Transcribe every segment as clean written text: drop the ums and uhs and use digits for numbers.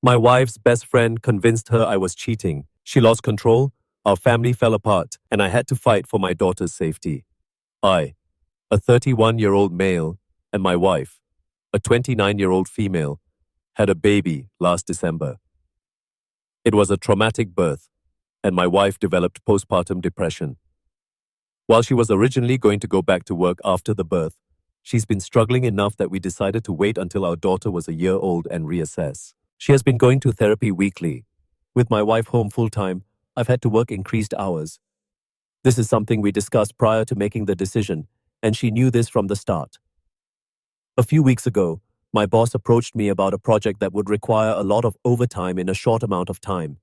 My wife's best friend convinced her I was cheating. She lost control, our family fell apart, and I had to fight for my daughter's safety. I, a 31-year-old male, and my wife, a 29-year-old female, had a baby last December. It was a traumatic birth, and my wife developed postpartum depression. While she was originally going to go back to work after the birth, she's been struggling enough that we decided to wait until our daughter was a year old and reassess. She has been going to therapy weekly. With my wife home full-time, I've had to work increased hours. This is something we discussed prior to making the decision, and she knew this from the start. A few weeks ago, my boss approached me about a project that would require a lot of overtime in a short amount of time.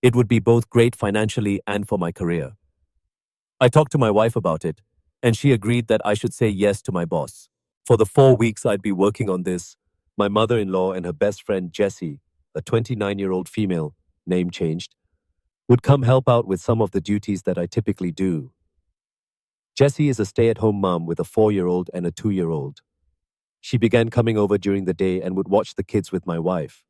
It would be both great financially and for my career. I talked to my wife about it, and she agreed that I should say yes to my boss. For the 4 weeks I'd be working on this, my mother-in-law and her best friend Jessie, a 29-year-old female, name changed, would come help out with some of the duties that I typically do. Jessie is a stay-at-home mom with a 4-year-old and a 2-year-old. She began coming over during the day and would watch the kids with my wife.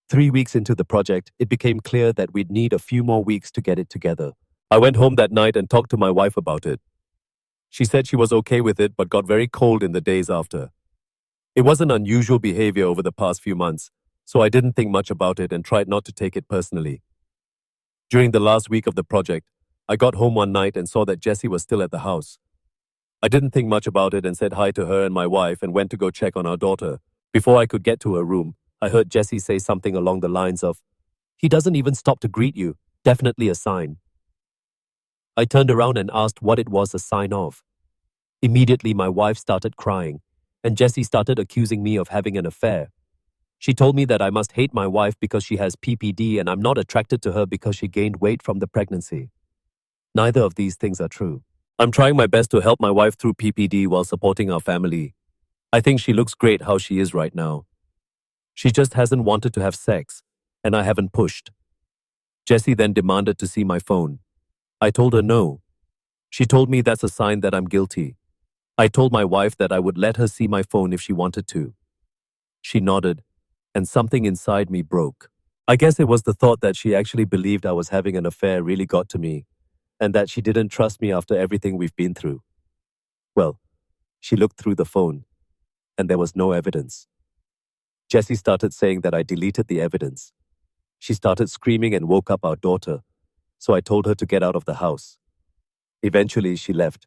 3 weeks into the project, it became clear that we'd need a few more weeks to get it together. I went home that night and talked to my wife about it. She said she was okay with it but got very cold in the days after. It wasn't unusual behavior over the past few months, so I didn't think much about it and tried not to take it personally. During the last week of the project, I got home one night and saw that Jessie was still at the house. I didn't think much about it and said hi to her and my wife and went to go check on our daughter. Before I could get to her room, I heard Jessie say something along the lines of, "He doesn't even stop to greet you, definitely a sign." I turned around and asked what it was a sign of. Immediately my wife started crying, and Jessie started accusing me of having an affair. She told me that I must hate my wife because she has PPD and I'm not attracted to her because she gained weight from the pregnancy. Neither of these things are true. I'm trying my best to help my wife through PPD while supporting our family. I think she looks great how she is right now. She just hasn't wanted to have sex, and I haven't pushed. Jessie then demanded to see my phone. I told her no. She told me that's a sign that I'm guilty. I told my wife that I would let her see my phone if she wanted to. She nodded, and something inside me broke. I guess it was the thought that she actually believed I was having an affair really got to me, and that she didn't trust me after everything we've been through. Well, she looked through the phone, and there was no evidence. Jessie started saying that I deleted the evidence. She started screaming and woke up our daughter, so I told her to get out of the house. Eventually, she left,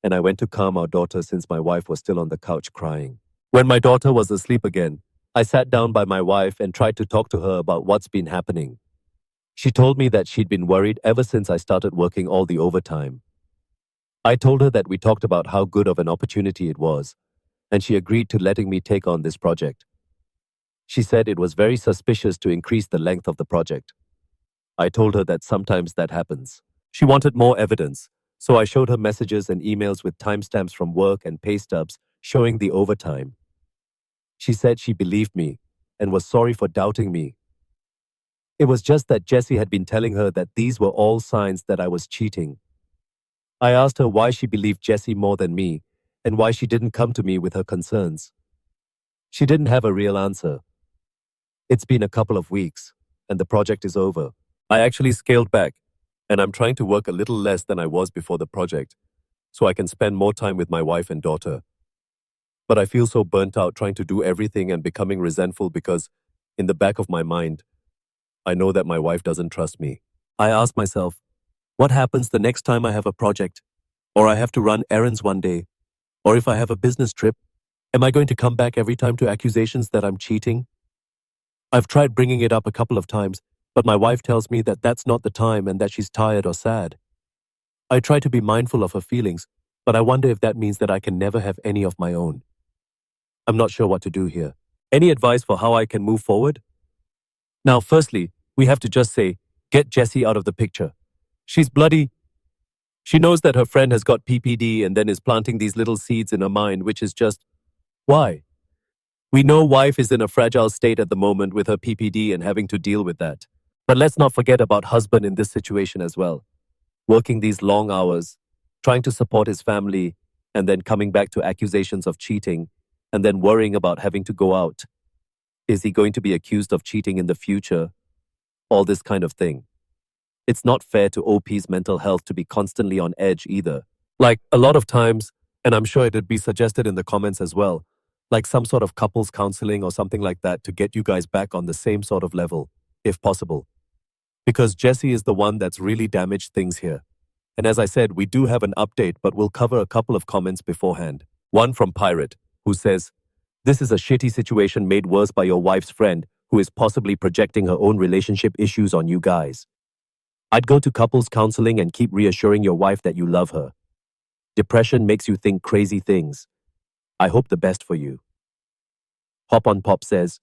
and I went to calm our daughter since my wife was still on the couch crying. When my daughter was asleep again, I sat down by my wife and tried to talk to her about what's been happening. She told me that she'd been worried ever since I started working all the overtime. I told her that we talked about how good of an opportunity it was, and she agreed to letting me take on this project. She said it was very suspicious to increase the length of the project. I told her that sometimes that happens. She wanted more evidence, so I showed her messages and emails with timestamps from work and pay stubs showing the overtime. She said she believed me and was sorry for doubting me. It was just that Jessie had been telling her that these were all signs that I was cheating. I asked her why she believed Jessie more than me and why she didn't come to me with her concerns. She didn't have a real answer. It's been a couple of weeks, and the project is over. I actually scaled back, and I'm trying to work a little less than I was before the project, so I can spend more time with my wife and daughter. But I feel so burnt out trying to do everything and becoming resentful because, in the back of my mind, I know that my wife doesn't trust me. I ask myself, what happens the next time I have a project? Or I have to run errands one day? Or if I have a business trip, am I going to come back every time to accusations that I'm cheating? I've tried bringing it up a couple of times, but my wife tells me that that's not the time and that she's tired or sad. I try to be mindful of her feelings, but I wonder if that means that I can never have any of my own. I'm not sure what to do here. Any advice for how I can move forward? Now, firstly, we have to just say, get Jessie out of the picture. She's bloody. She knows that her friend has got PPD and then is planting these little seeds in her mind, which is just, why? We know wife is in a fragile state at the moment with her PPD and having to deal with that. But let's not forget about husband in this situation as well. Working these long hours, trying to support his family, and then coming back to accusations of cheating, and then worrying about having to go out. Is he going to be accused of cheating in the future? All this kind of thing. It's not fair to OP's mental health to be constantly on edge either. Like, a lot of times, and I'm sure it'd be suggested in the comments as well, like some sort of couples counseling or something like that to get you guys back on the same sort of level, if possible. Because Jessie is the one that's really damaged things here. And as I said, we do have an update, but we'll cover a couple of comments beforehand. One from Pirate, who says, "This is a shitty situation made worse by your wife's friend, who is possibly projecting her own relationship issues on you guys. I'd go to couples counseling and keep reassuring your wife that you love her. Depression makes you think crazy things. I hope the best for you." Hop on Pop says,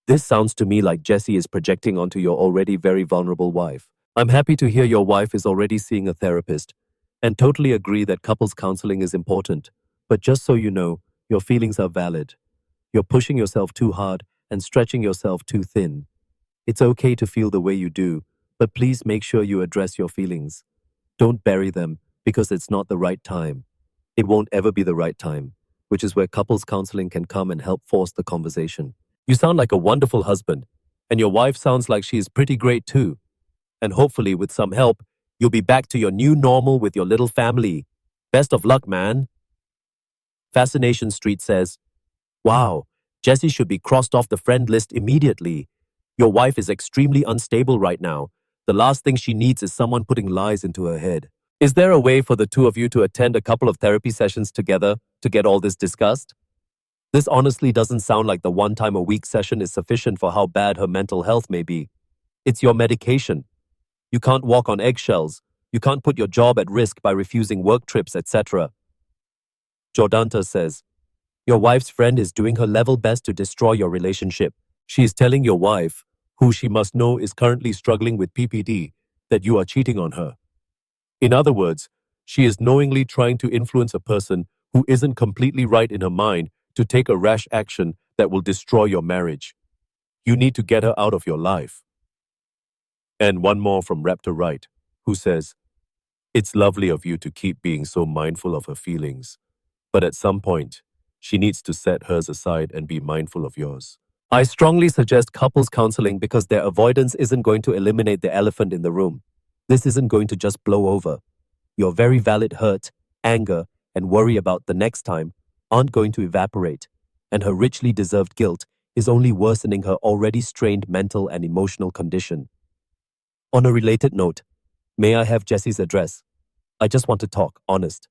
"This sounds to me like Jessie is projecting onto your already very vulnerable wife. I'm happy to hear your wife is already seeing a therapist, and totally agree that couples counseling is important. But just so you know, your feelings are valid. You're pushing yourself too hard and stretching yourself too thin. It's okay to feel the way you do, but please make sure you address your feelings. Don't bury them because it's not the right time. It won't ever be the right time, which is where couples counseling can come and help force the conversation. You sound like a wonderful husband, and your wife sounds like she is pretty great too. And hopefully with some help, you'll be back to your new normal with your little family. Best of luck, man." Fascination Street says, "Wow, Jessie should be crossed off the friend list immediately. Your wife is extremely unstable right now. The last thing she needs is someone putting lies into her head. Is there a way for the two of you to attend a couple of therapy sessions together to get all this discussed? This honestly doesn't sound like the one-time-a-week session is sufficient for how bad her mental health may be. It's your medication. You can't walk on eggshells. You can't put your job at risk by refusing work trips, etc." Jordanta says, "Your wife's friend is doing her level best to destroy your relationship. She is telling your wife, who she must know is currently struggling with PPD, that you are cheating on her. In other words, she is knowingly trying to influence a person who isn't completely right in her mind to take a rash action that will destroy your marriage. You need to get her out of your life." And one more from Raptor Wright, who says, "It's lovely of you to keep being so mindful of her feelings, but at some point, she needs to set hers aside and be mindful of yours. I strongly suggest couples counseling because their avoidance isn't going to eliminate the elephant in the room. This isn't going to just blow over. Your very valid hurt, anger, and worry about the next time aren't going to evaporate, and her richly deserved guilt is only worsening her already strained mental and emotional condition. On a related note, may I have Jessie's address? I just want to talk, honest."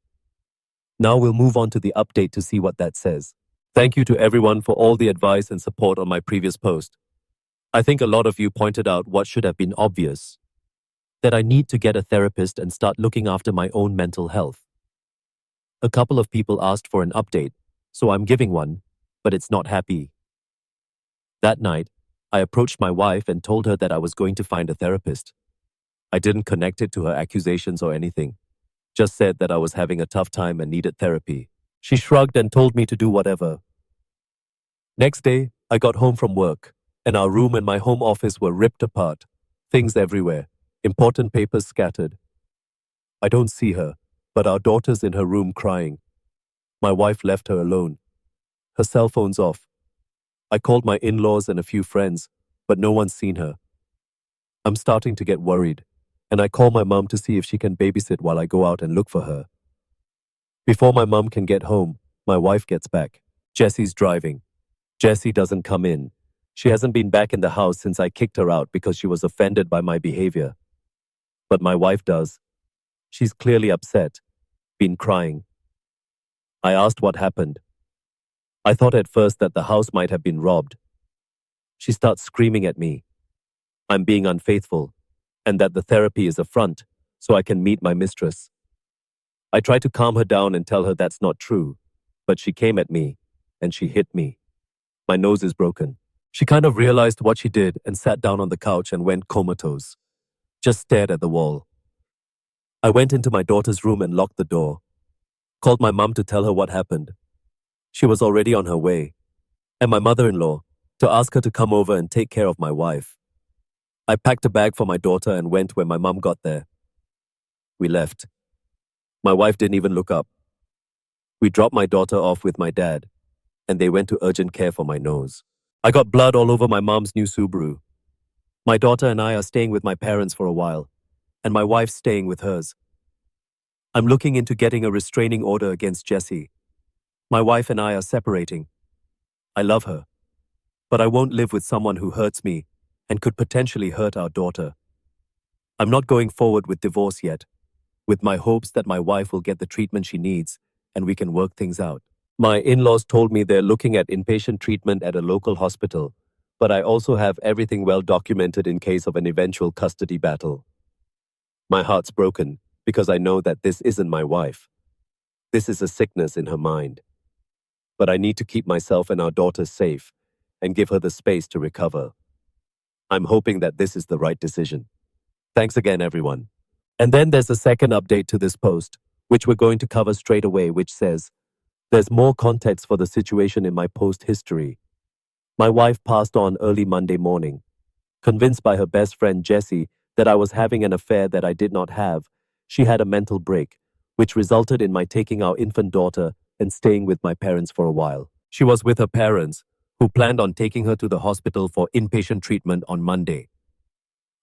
Now we'll move on to the update to see what that says. Thank you to everyone for all the advice and support on my previous post. I think a lot of you pointed out what should have been obvious, that I need to get a therapist and start looking after my own mental health. A couple of people asked for an update, so I'm giving one, but it's not happy. That night, I approached my wife and told her that I was going to find a therapist. I didn't connect it to her accusations or anything, just said that I was having a tough time and needed therapy. She shrugged and told me to do whatever. Next day, I got home from work, and our room and my home office were ripped apart, things everywhere, important papers scattered. I don't see her, but our daughter's in her room crying. My wife left her alone. Her cell phone's off. I called my in-laws and a few friends, but no one's seen her. I'm starting to get worried, and I call my mom to see if she can babysit while I go out and look for her. Before my mom can get home, my wife gets back. Jessie's driving. Jessie doesn't come in. She hasn't been back in the house since I kicked her out because she was offended by my behavior. But my wife does. She's clearly upset, been crying. I asked what happened. I thought at first that the house might have been robbed. She starts screaming at me. I'm being unfaithful, and that the therapy is a front, so I can meet my mistress. I try to calm her down and tell her that's not true, but she came at me, and she hit me. My nose is broken. She kind of realized what she did and sat down on the couch and went comatose. Just stared at the wall. I went into my daughter's room and locked the door. Called my mum to tell her what happened. She was already on her way. And my mother-in-law to ask her to come over and take care of my wife. I packed a bag for my daughter and went when my mum got there. We left. My wife didn't even look up. We dropped my daughter off with my dad, and they went to urgent care for my nose. I got blood all over my mom's new Subaru. My daughter and I are staying with my parents for a while, and my wife's staying with hers. I'm looking into getting a restraining order against Jessie. My wife and I are separating. I love her, but I won't live with someone who hurts me and could potentially hurt our daughter. I'm not going forward with divorce yet, with my hopes that my wife will get the treatment she needs and we can work things out. My in-laws told me they're looking at inpatient treatment at a local hospital, but I also have everything well documented in case of an eventual custody battle. My heart's broken because I know that this isn't my wife. This is a sickness in her mind. But I need to keep myself and our daughter safe and give her the space to recover. I'm hoping that this is the right decision. Thanks again, everyone. And then there's a second update to this post, which we're going to cover straight away, which says, there's more context for the situation in my post history. My wife passed on early Monday morning, convinced by her best friend Jessie that I was having an affair that I did not have. She had a mental break, which resulted in my taking our infant daughter and staying with my parents for a while. She was with her parents, who planned on taking her to the hospital for inpatient treatment on Monday.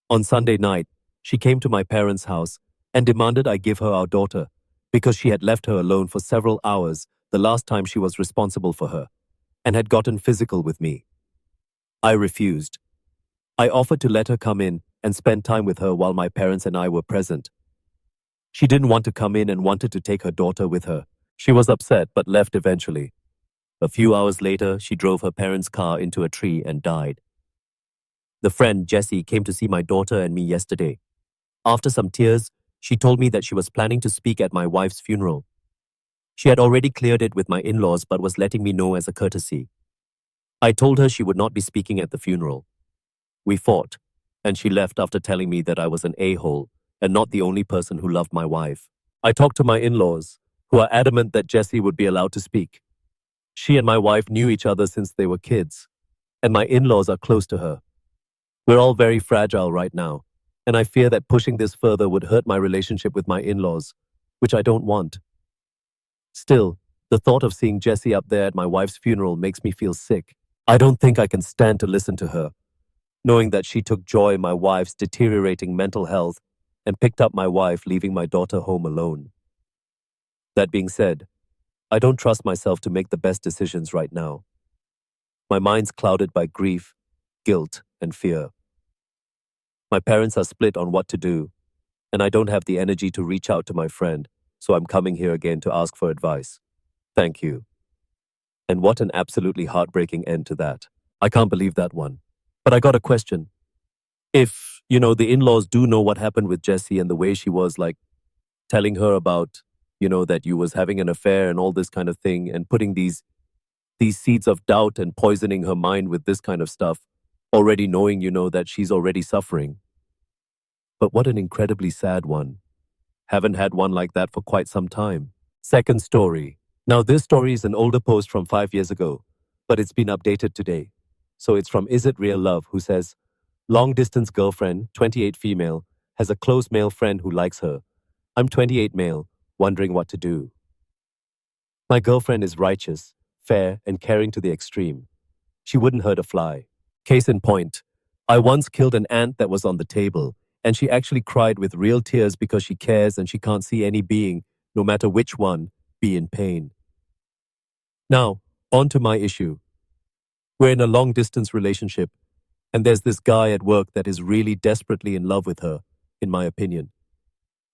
On Sunday night, she came to my parents' house and demanded I give her our daughter because she had left her alone for several hours the last time she was responsible for her and had gotten physical with me. I refused. I offered to let her come in and spend time with her while my parents and I were present. She didn't want to come in and wanted to take her daughter with her. She was upset but left eventually. A few hours later, she drove her parents' car into a tree and died. The friend, Jessie, came to see my daughter and me yesterday. After some tears, she told me that she was planning to speak at my wife's funeral. She had already cleared it with my in-laws but was letting me know as a courtesy. I told her she would not be speaking at the funeral. We fought, and she left after telling me that I was an a-hole and not the only person who loved my wife. I talked to my in-laws, who are adamant that Jessie would be allowed to speak. She and my wife knew each other since they were kids, and my in-laws are close to her. We're all very fragile right now, and I fear that pushing this further would hurt my relationship with my in-laws, which I don't want. Still, the thought of seeing Jessie up there at my wife's funeral makes me feel sick. I don't think I can stand to listen to her, knowing that she took joy in my wife's deteriorating mental health and picked up my wife, leaving my daughter home alone. That being said, I don't trust myself to make the best decisions right now. My mind's clouded by grief, guilt, and fear. My parents are split on what to do, and I don't have the energy to reach out to my friend, so I'm coming here again to ask for advice. Thank you. And what an absolutely heartbreaking end to that. I can't believe that one. But I got a question. If, the in-laws do know what happened with Jessie and the way she was telling her about, that you was having an affair and all this kind of thing and putting these seeds of doubt and poisoning her mind with this kind of stuff, already knowing, that she's already suffering. But what an incredibly sad one. Haven't had one like that for quite some time. Second story. Now this story is an older post from 5 years ago, but it's been updated today. So it's from Is It Real Love, who says, long-distance girlfriend, 28 female, has a close male friend who likes her. I'm 28 male, wondering what to do. My girlfriend is righteous, fair, and caring to the extreme. She wouldn't hurt a fly. Case in point, I once killed an ant that was on the table, and she actually cried with real tears because she cares and she can't see any being, no matter which one, be in pain. Now, on to my issue. We're in a long-distance relationship, and there's this guy at work that is really desperately in love with her, in my opinion.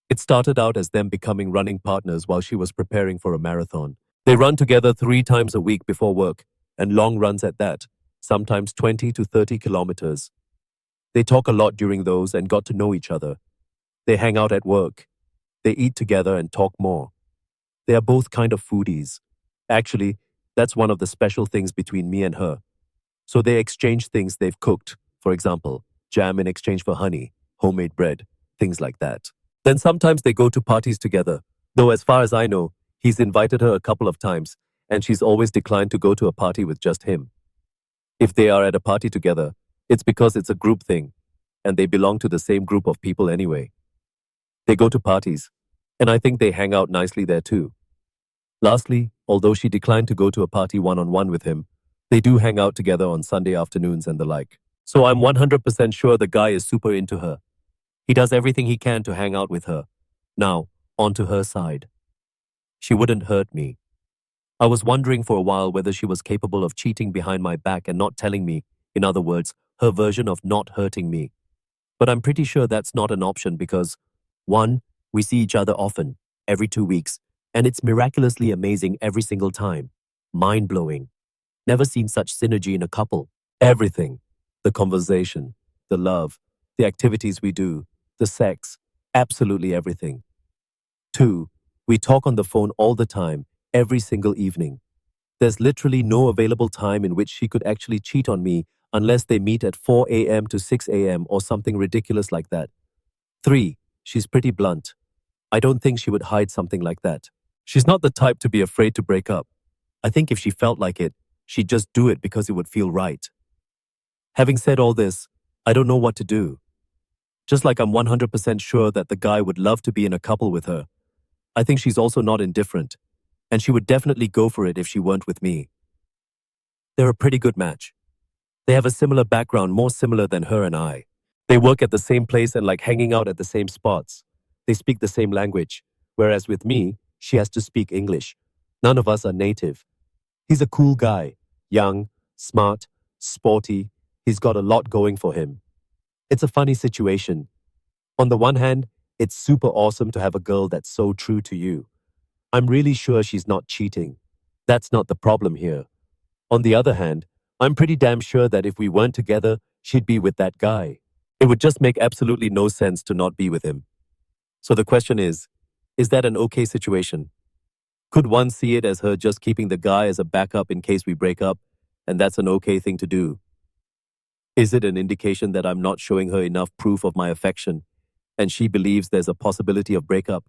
It started out as them becoming running partners while she was preparing for a marathon. They run together 3 times a week before work, and long runs at that, sometimes 20 to 30 kilometers. They talk a lot during those and got to know each other. They hang out at work. They eat together and talk more. They are both kind of foodies. Actually, that's one of the special things between me and her. So they exchange things they've cooked, for example, jam in exchange for honey, homemade bread, things like that. Then sometimes they go to parties together, though as far as I know, he's invited her a couple of times, and she's always declined to go to a party with just him. If they are at a party together, it's because it's a group thing, and they belong to the same group of people anyway. They go to parties, and I think they hang out nicely there too. Lastly, although she declined to go to a party one-on-one with him, They do hang out together on Sunday afternoons and the like. So I'm 100% sure the guy is super into her. He does everything he can to hang out with her. Now, onto her side. She wouldn't hurt me. I was wondering for a while whether she was capable of cheating behind my back and not telling me, in other words, her version of not hurting me. But I'm pretty sure that's not an option because, one, we see each other often, every 2 weeks, and it's miraculously amazing every single time. Mind-blowing. Never seen such synergy in a couple. Everything. The conversation, the love, the activities we do, the sex, absolutely everything. Two, we talk on the phone all the time, every single evening. There's literally no available time in which she could actually cheat on me unless they meet at 4 a.m. to 6 a.m. or something ridiculous like that. Three, she's pretty blunt. I don't think she would hide something like that. She's not the type to be afraid to break up. I think if she felt like it, she'd just do it because it would feel right. Having said all this, I don't know what to do. Just like I'm 100% sure that the guy would love to be in a couple with her, I think she's also not indifferent, and she would definitely go for it if she weren't with me. They're a pretty good match. They have a similar background, more similar than her and I. They work at the same place and like hanging out at the same spots. They speak the same language, whereas with me, she has to speak English. None of us are native. He's a cool guy, young, smart, sporty. He's got a lot going for him. It's a funny situation. On the one hand, it's super awesome to have a girl that's so true to you. I'm really sure she's not cheating. That's not the problem here. On the other hand, I'm pretty damn sure that if we weren't together, she'd be with that guy. It would just make absolutely no sense to not be with him. So the question is that an okay situation? Could one see it as her just keeping the guy as a backup in case we break up, and that's an okay thing to do? Is it an indication that I'm not showing her enough proof of my affection, and she believes there's a possibility of breakup?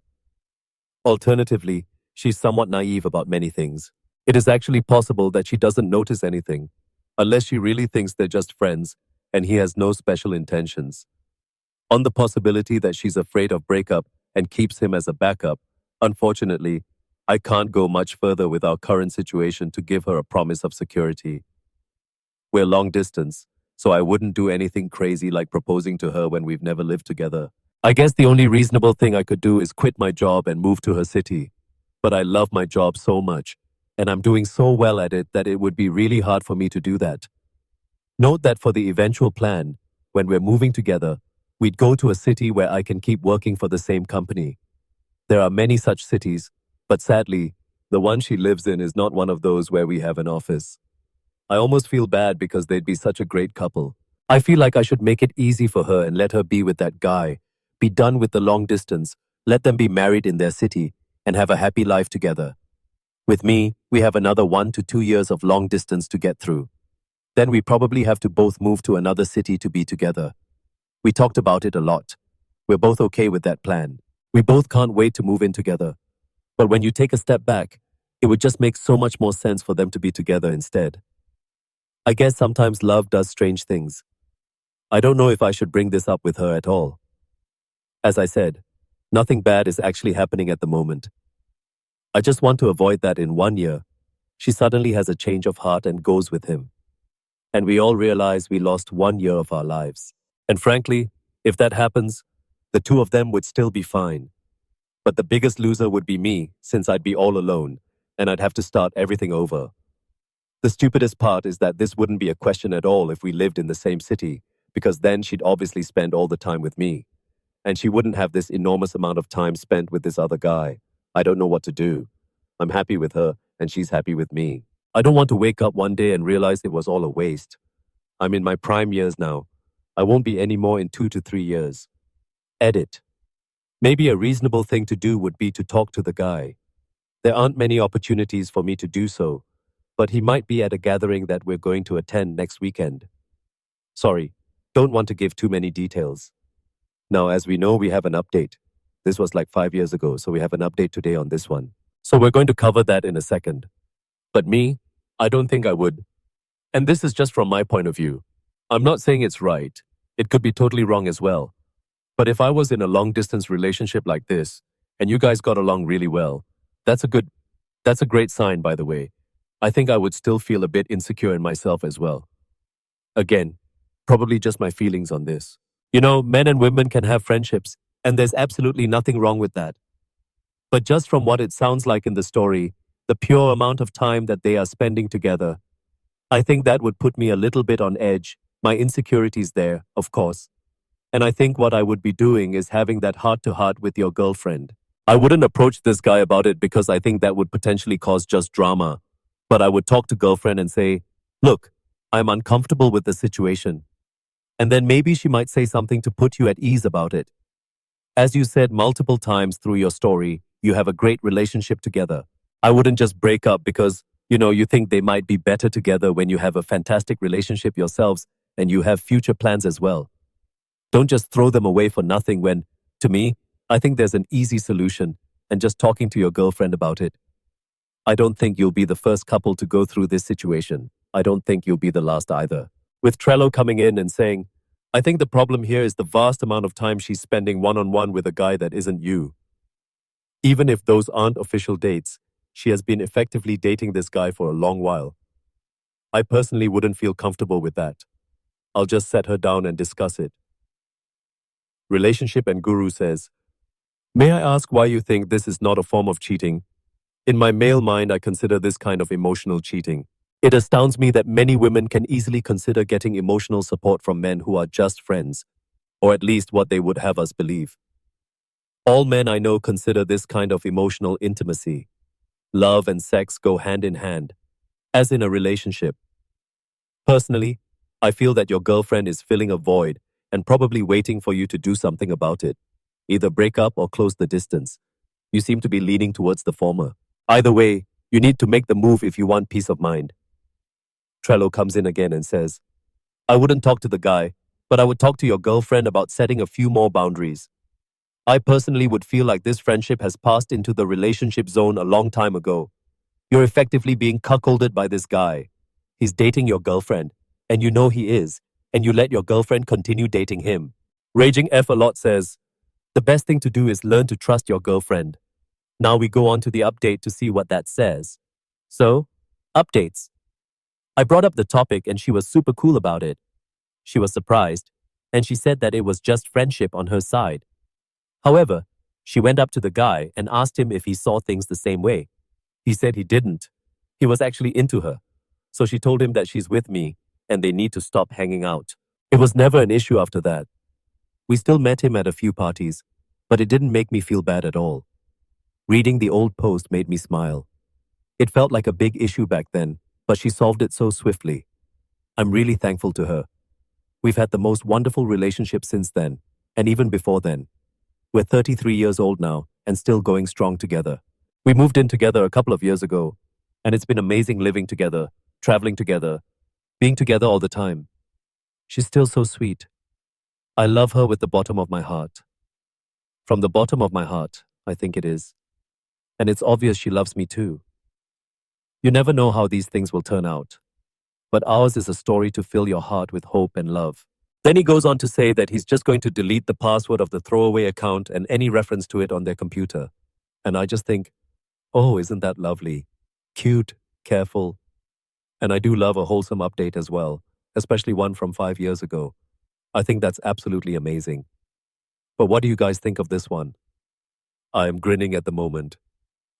Alternatively, she's somewhat naive about many things. It is actually possible that she doesn't notice anything, unless she really thinks they're just friends, and he has no special intentions. On the possibility that she's afraid of breakup and keeps him as a backup, unfortunately, I can't go much further with our current situation to give her a promise of security. We're long distance, so I wouldn't do anything crazy like proposing to her when we've never lived together. I guess the only reasonable thing I could do is quit my job and move to her city. But I love my job so much, and I'm doing so well at it that it would be really hard for me to do that. Note that for the eventual plan, when we're moving together, we'd go to a city where I can keep working for the same company. There are many such cities, but sadly, the one she lives in is not one of those where we have an office. I almost feel bad because they'd be such a great couple. I feel like I should make it easy for her and let her be with that guy, be done with the long distance, let them be married in their city, and have a happy life together. With me, we have another 1 to 2 years of long distance to get through. Then we probably have to both move to another city to be together. We talked about it a lot. We're both okay with that plan. We both can't wait to move in together. But when you take a step back, it would just make so much more sense for them to be together instead. I guess sometimes love does strange things. I don't know if I should bring this up with her at all. As I said, nothing bad is actually happening at the moment. I just want to avoid that in 1 year, she suddenly has a change of heart and goes with him. And we all realize we lost 1 year of our lives. And frankly, if that happens, the two of them would still be fine. But the biggest loser would be me, since I'd be all alone, and I'd have to start everything over. The stupidest part is that this wouldn't be a question at all if we lived in the same city, because then she'd obviously spend all the time with me. And she wouldn't have this enormous amount of time spent with this other guy. I don't know what to do. I'm happy with her, and she's happy with me. I don't want to wake up one day and realize it was all a waste. I'm in my prime years now. I won't be any more in 2 to 3 years. Edit. Maybe a reasonable thing to do would be to talk to the guy. There aren't many opportunities for me to do so, but he might be at a gathering that we're going to attend next weekend. Sorry, don't want to give too many details. Now, as we know, we have an update. This was like 5 years ago, so we have an update today on this one. So we're going to cover that in a second. But me, I don't think I would. And this is just from my point of view. I'm not saying it's right. It could be totally wrong as well. But if I was in a long-distance relationship like this, and you guys got along really well, that's a great sign, by the way. I think I would still feel a bit insecure in myself as well. Again, probably just my feelings on this. You know, men and women can have friendships, and there's absolutely nothing wrong with that. But just from what it sounds like in the story, the pure amount of time that they are spending together, I think that would put me a little bit on edge. My insecurities there, of course. And I think what I would be doing is having that heart-to-heart with your girlfriend. I wouldn't approach this guy about it because I think that would potentially cause just drama. But I would talk to girlfriend and say, look, I'm uncomfortable with the situation. And then maybe she might say something to put you at ease about it. As you said multiple times through your story, you have a great relationship together. I wouldn't just break up because, you think they might be better together when you have a fantastic relationship yourselves and you have future plans as well. Don't just throw them away for nothing when, to me, I think there's an easy solution and just talking to your girlfriend about it. I don't think you'll be the first couple to go through this situation. I don't think you'll be the last either. With Trello coming in and saying, I think the problem here is the vast amount of time she's spending one-on-one with a guy that isn't you. Even if those aren't official dates, she has been effectively dating this guy for a long while. I personally wouldn't feel comfortable with that. I'll just set her down and discuss it. Relationship and Guru says, may I ask why you think this is not a form of cheating? In my male mind, I consider this kind of emotional cheating. It astounds me that many women can easily consider getting emotional support from men who are just friends, or at least what they would have us believe. All men I know consider this kind of emotional intimacy. Love and sex go hand in hand, as in a relationship. Personally, I feel that your girlfriend is filling a void and probably waiting for you to do something about it. Either break up or close the distance. You seem to be leaning towards the former. Either way, you need to make the move if you want peace of mind. Trello comes in again and says, I wouldn't talk to the guy, but I would talk to your girlfriend about setting a few more boundaries. I personally would feel like this friendship has passed into the relationship zone a long time ago. You're effectively being cuckolded by this guy. He's dating your girlfriend, and you know he is, and you let your girlfriend continue dating him. Raging F a lot says, the best thing to do is learn to trust your girlfriend. Now we go on to the update to see what that says. So, updates. I brought up the topic and she was super cool about it. She was surprised, and she said that it was just friendship on her side. However, she went up to the guy and asked him if he saw things the same way. He said he didn't. He was actually into her. So she told him that she's with me and they need to stop hanging out. It was never an issue after that. We still met him at a few parties, but it didn't make me feel bad at all. Reading the old post made me smile. It felt like a big issue back then, but she solved it so swiftly. I'm really thankful to her. We've had the most wonderful relationship since then, and even before then. We're 33 years old now and still going strong together. We moved in together a couple of years ago, and it's been amazing living together, traveling together, being together all the time. She's still so sweet. I love her with the bottom of my heart. From the bottom of my heart, I think it is. And it's obvious she loves me too. You never know how these things will turn out, but ours is a story to fill your heart with hope and love. Then he goes on to say that he's just going to delete the password of the throwaway account and any reference to it on their computer. And I just think, oh, isn't that lovely? Cute, careful. And I do love a wholesome update as well, especially one from 5 years ago. I think that's absolutely amazing. But what do you guys think of this one? I am grinning at the moment.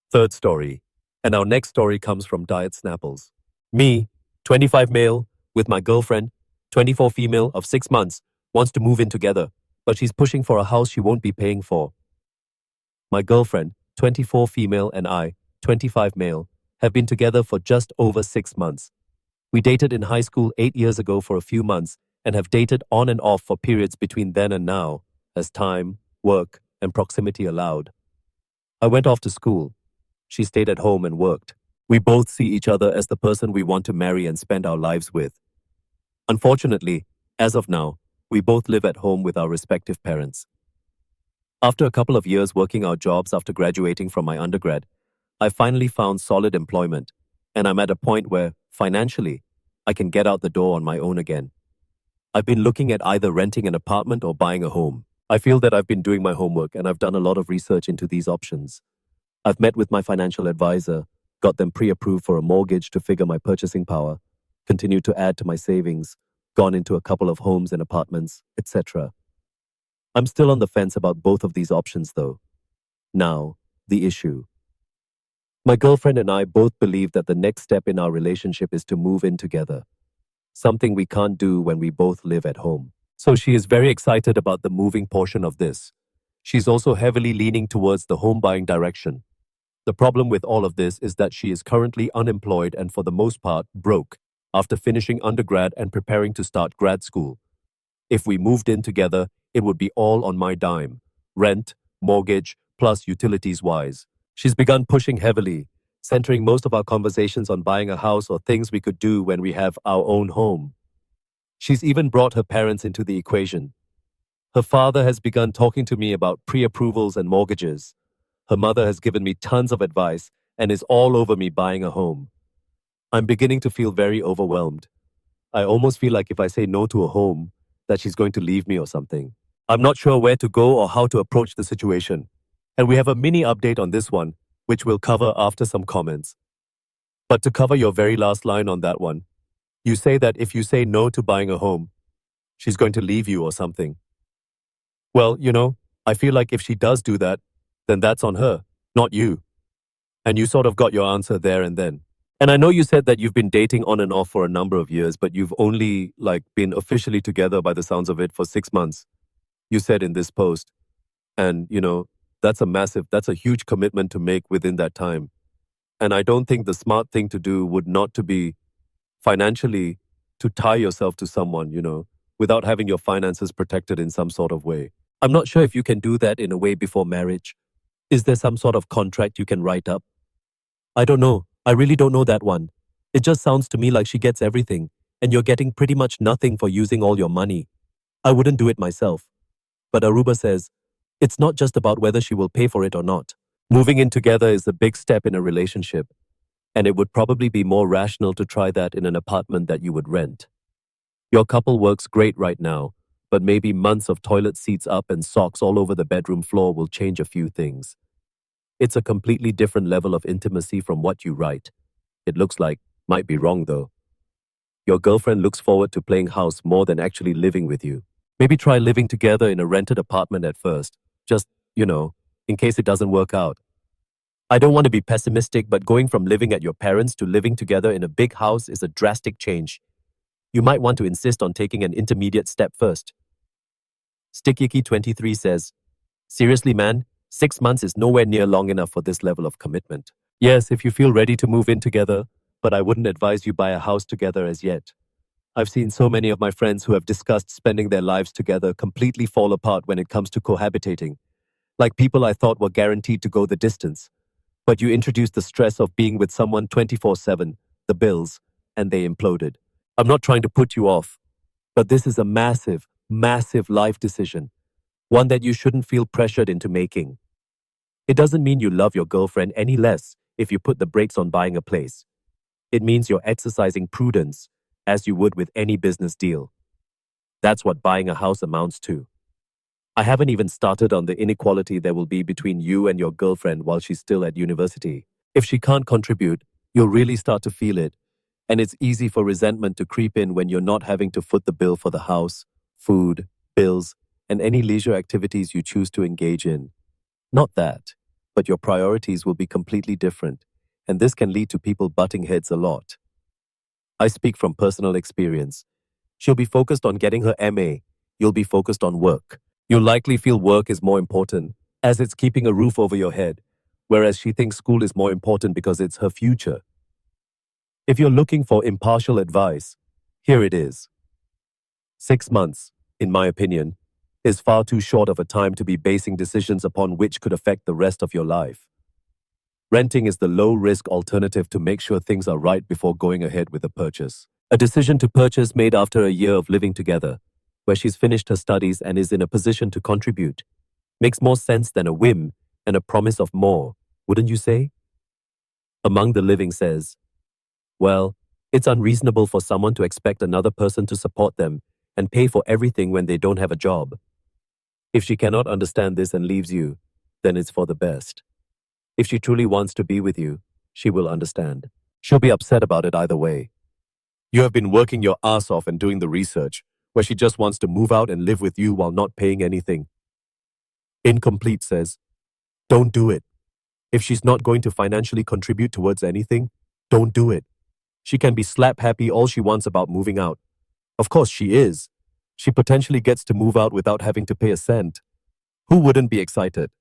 Third story. And our next story comes from Diet Snapples. Me, 25 male, with my girlfriend, 24 female of 6 months, wants to move in together, but she's pushing for a house she won't be paying for. My girlfriend, 24 female, and I, 25 male, have been together for just over 6 months. We dated in high school 8 years ago for a few months and have dated on and off for periods between then and now, as time, work, and proximity allowed. I went off to school. She stayed at home and worked. We both see each other as the person we want to marry and spend our lives with. Unfortunately, as of now, we both live at home with our respective parents. After a couple of years working our jobs after graduating from my undergrad, I finally found solid employment, and I'm at a point where, financially, I can get out the door on my own again. I've been looking at either renting an apartment or buying a home. I feel that I've been doing my homework and I've done a lot of research into these options. I've met with my financial advisor, got them pre-approved for a mortgage to figure my purchasing power, continued to add to my savings, gone into a couple of homes and apartments, etc. I'm still on the fence about both of these options though. Now, the issue. My girlfriend and I both believe that the next step in our relationship is to move in together, something we can't do when we both live at home. So she is very excited about the moving portion of this. She's also heavily leaning towards the home buying direction. The problem with all of this is that she is currently unemployed and for the most part broke after finishing undergrad and preparing to start grad school. If we moved in together, it would be all on my dime. Rent, mortgage, plus utilities wise. She's begun pushing heavily, centering most of our conversations on buying a house or things we could do when we have our own home. She's even brought her parents into the equation. Her father has begun talking to me about pre-approvals and mortgages. Her mother has given me tons of advice and is all over me buying a home. I'm beginning to feel very overwhelmed. I almost feel like if I say no to a home, that she's going to leave me or something. I'm not sure where to go or how to approach the situation. And we have a mini update on this one, which we'll cover after some comments. But to cover your very last line on that one, you say that if you say no to buying a home, she's going to leave you or something. Well, I feel like if she does do that, then that's on her, not you. And you sort of got your answer there and then. And I know you said that you've been dating on and off for a number of years, but you've only been officially together by the sounds of it for 6 months. You said in this post. And, that's a huge commitment to make within that time. And I don't think the smart thing to do would not to be financially to tie yourself to someone, without having your finances protected in some sort of way. I'm not sure if you can do that in a way before marriage. Is there some sort of contract you can write up? I don't know. I really don't know that one. It just sounds to me like she gets everything, and you're getting pretty much nothing for using all your money. I wouldn't do it myself. But Aruba says, it's not just about whether she will pay for it or not. Moving in together is a big step in a relationship, and it would probably be more rational to try that in an apartment that you would rent. Your couple works great right now, but maybe months of toilet seats up and socks all over the bedroom floor will change a few things. It's a completely different level of intimacy from what you write. It looks like, might be wrong though. Your girlfriend looks forward to playing house more than actually living with you. Maybe try living together in a rented apartment at first, just, in case it doesn't work out. I don't want to be pessimistic, but going from living at your parents' to living together in a big house is a drastic change. You might want to insist on taking an intermediate step first. Stickyiki23 says, seriously man, 6 months is nowhere near long enough for this level of commitment. Yes, if you feel ready to move in together, but I wouldn't advise you buy a house together as yet. I've seen so many of my friends who have discussed spending their lives together completely fall apart when it comes to cohabitating. Like people I thought were guaranteed to go the distance. But you introduced the stress of being with someone 24/7, the bills, and they imploded. I'm not trying to put you off, but this is a massive, massive life decision, one that you shouldn't feel pressured into making. It doesn't mean you love your girlfriend any less if you put the brakes on buying a place. It means you're exercising prudence, as you would with any business deal. That's what buying a house amounts to. I haven't even started on the inequality there will be between you and your girlfriend while she's still at university. If she can't contribute, you'll really start to feel it. And it's easy for resentment to creep in when you're not having to foot the bill for the house, food, bills, and any leisure activities you choose to engage in. Not that, but your priorities will be completely different, and this can lead to people butting heads a lot. I speak from personal experience. She'll be focused on getting her MA. You'll be focused on work. You'll likely feel work is more important, as it's keeping a roof over your head, whereas she thinks school is more important because it's her future. If you're looking for impartial advice, here it is. 6 months, in my opinion, is far too short of a time to be basing decisions upon which could affect the rest of your life. Renting is the low-risk alternative to make sure things are right before going ahead with the purchase. A decision to purchase made after a year of living together, where she's finished her studies and is in a position to contribute, makes more sense than a whim and a promise of more, wouldn't you say? Among the Living says, well, it's unreasonable for someone to expect another person to support them and pay for everything when they don't have a job. If she cannot understand this and leaves you, then it's for the best. If she truly wants to be with you, she will understand. She'll be upset about it either way. You have been working your ass off and doing the research, where she just wants to move out and live with you while not paying anything. Incomplete says, don't do it. If she's not going to financially contribute towards anything, don't do it. She can be slap happy all she wants about moving out. Of course she is. She potentially gets to move out without having to pay a cent. Who wouldn't be excited?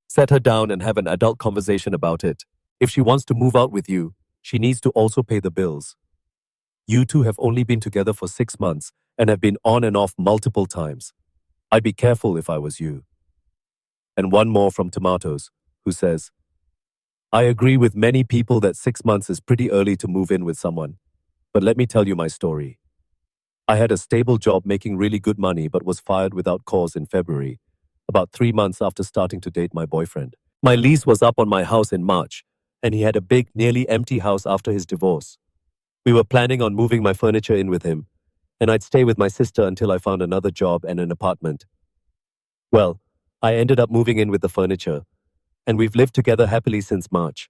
Set her down and have an adult conversation about it. If she wants to move out with you, she needs to also pay the bills. You two have only been together for 6 months and have been on and off multiple times. I'd be careful if I was you. And one more from Tomatoes, who says, I agree with many people that 6 months is pretty early to move in with someone. But let me tell you my story. I had a stable job making really good money but was fired without cause in February, about 3 months after starting to date my boyfriend. My lease was up on my house in March, and he had a big, nearly empty house after his divorce. We were planning on moving my furniture in with him, and I'd stay with my sister until I found another job and an apartment. Well, I ended up moving in with the furniture, and we've lived together happily since March.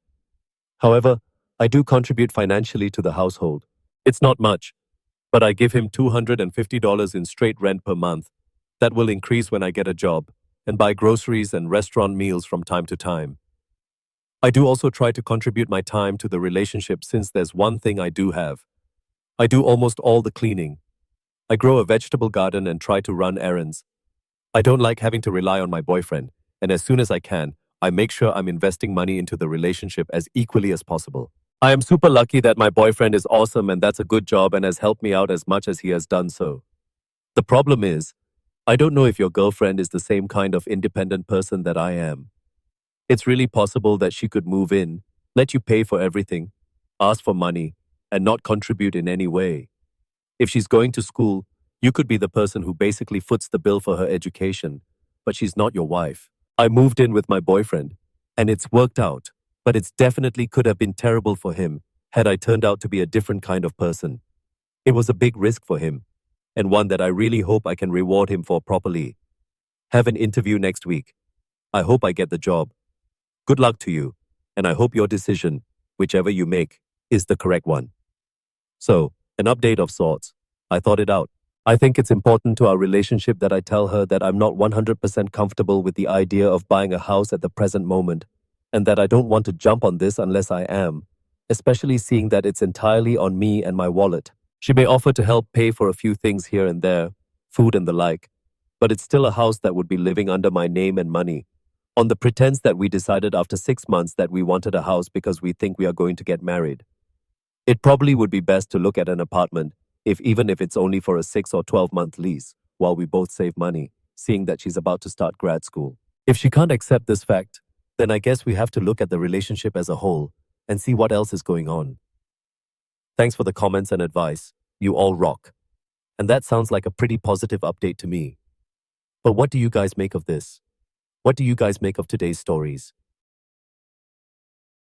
However, I do contribute financially to the household. It's not much, but I give him $250 in straight rent per month. That will increase when I get a job and buy groceries and restaurant meals from time to time. I do also try to contribute my time to the relationship since there's one thing I do have. I do almost all the cleaning. I grow a vegetable garden and try to run errands. I don't like having to rely on my boyfriend, and as soon as I can, I make sure I'm investing money into the relationship as equally as possible. I am super lucky that my boyfriend is awesome and that's a good job and has helped me out as much as he has done so. The problem is, I don't know if your girlfriend is the same kind of independent person that I am. It's really possible that she could move in, let you pay for everything, ask for money, and not contribute in any way. If she's going to school, you could be the person who basically foots the bill for her education, but she's not your wife. I moved in with my boyfriend, and it's worked out, but it's definitely could have been terrible for him had I turned out to be a different kind of person. It was a big risk for him, and one that I really hope I can reward him for properly. Have an interview next week. I hope I get the job. Good luck to you, and I hope your decision, whichever you make, is the correct one. So, an update of sorts. I thought it out. I think it's important to our relationship that I tell her that I'm not 100% comfortable with the idea of buying a house at the present moment, and that I don't want to jump on this unless I am, especially seeing that it's entirely on me and my wallet. She may offer to help pay for a few things here and there, food and the like, but it's still a house that would be living under my name and money, on the pretense that we decided after 6 months that we wanted a house because we think we are going to get married. It probably would be best to look at an apartment, even if it's only for a 6 or 12-month lease, while we both save money, seeing that she's about to start grad school. If she can't accept this fact, then I guess we have to look at the relationship as a whole and see what else is going on. Thanks for the comments and advice. You all rock. And that sounds like a pretty positive update to me. But what do you guys make of this? What do you guys make of today's stories?